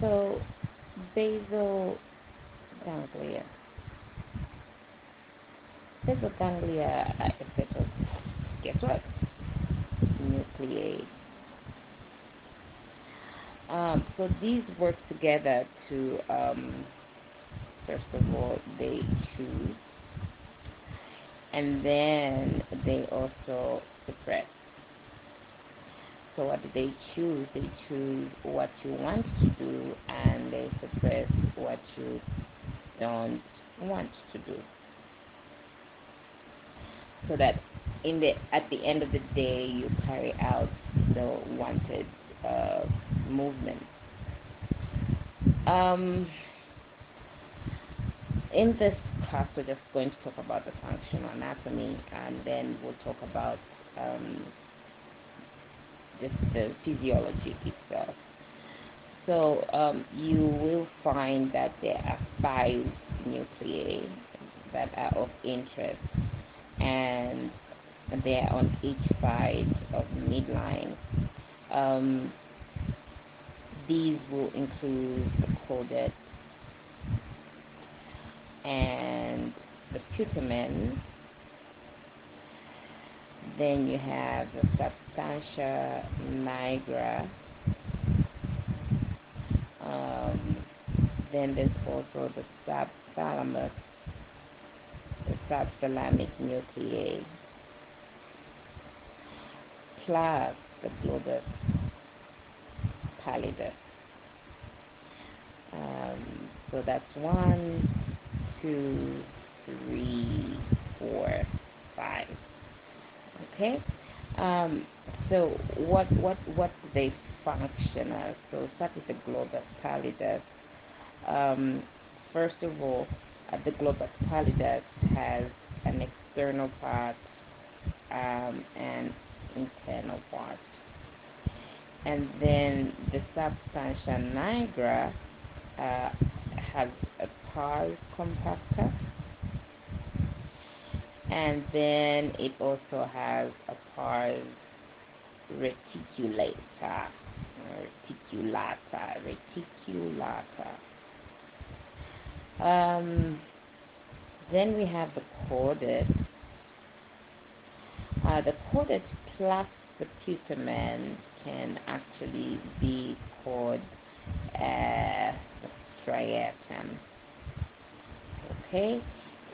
So, basal ganglia. Basal ganglia are a set of, guess what? Nuclei. So these work together to, first of all, they choose, and then they also suppress. So what do they choose? They choose what you want to do, and they suppress what you don't want to do. So that at the end of the day, you carry out the wanted movement. Um, in this class, we're just going to talk about the functional anatomy, and then we'll talk about just the physiology itself. So you will find that there are 5 nuclei that are of interest, and they are on each side of the midline. These will include the caudate and the putamen. Then you have the substantia nigra. Then there's also the subthalamus, the subthalamic nuclei, plus the globus pallidus. So that's 1, 2, 3, 4, 5. Okay. So what do they function as? So start with the globus pallidus. First of all, the globus pallidus has an external part and internal part. And then the substantia nigra has a pars compacta, and then it also has a pars reticulata. Then we have the caudate. The caudate plus the putamen can actually be called the striatum. Okay,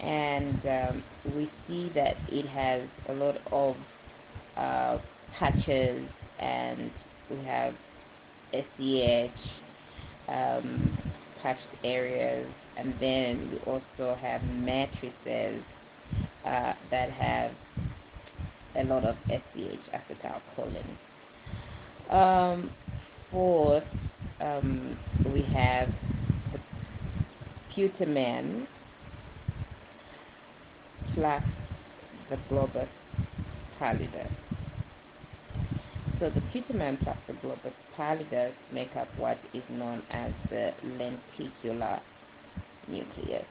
and we see that it has a lot of patches, and we have SEH patched areas, and then we also have matrices that have a lot of SEH, acetylcholine. Fourth, we have the putamen plus the globus pallidus. So the putamen plus the globus pallidus make up what is known as the lenticular nucleus.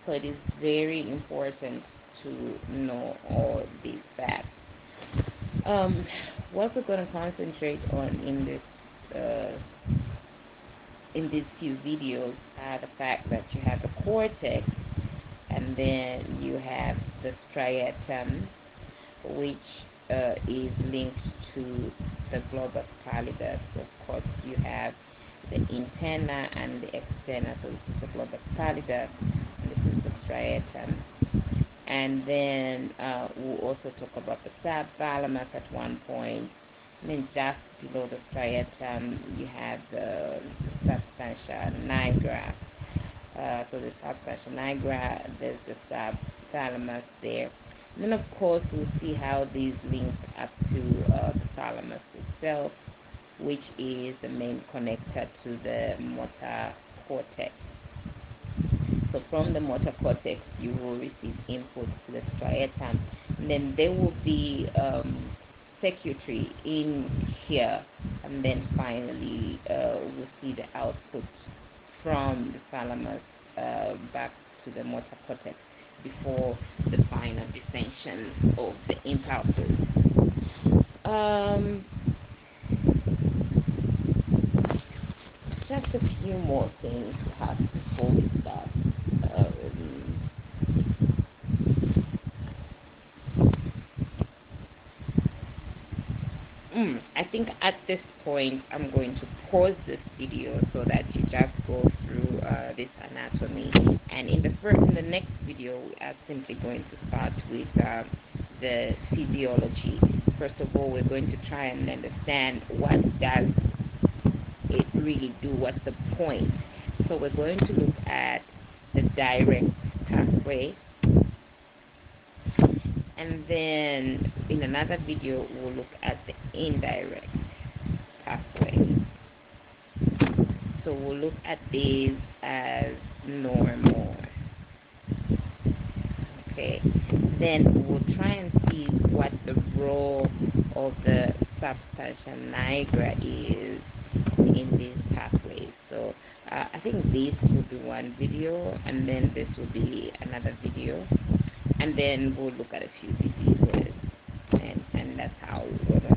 So it is very important to know all these facts. What we're going to concentrate on in these few videos are the fact that you have the cortex, and then you have the striatum, which is linked to the globus pallidus. Of course, you have the interna and the externa. So this is the globus pallidus, and this is the striatum. And then we'll also talk about the subthalamus at one point. And then just below the striatum, you have the substantia nigra. So the substantia nigra, there's the subthalamus there. And then, of course, we'll see how these link up to the thalamus itself, which is the main connector to the motor cortex. So from the motor cortex, you will receive input to the striatum, and then there will be circuitry in here, and then finally we'll see the output from the thalamus back to the motor cortex before the final descension of the impulses. just a few more things to have before we start. I think at this point I'm going to pause this video so that you just go through this anatomy, and in the next video we are simply going to start with the physiology. First of all, we're going to try and understand what does it really do, what's the point. So we're going to look at the direct pathway, and then in another video we'll look at the indirect pathway. So we'll look at these as normal. Okay, then we'll try and see what the role of the substantia nigra is in these pathways. So I think this will be one video, and then this will be another video, and then we'll look at a few diseases, and that's how we're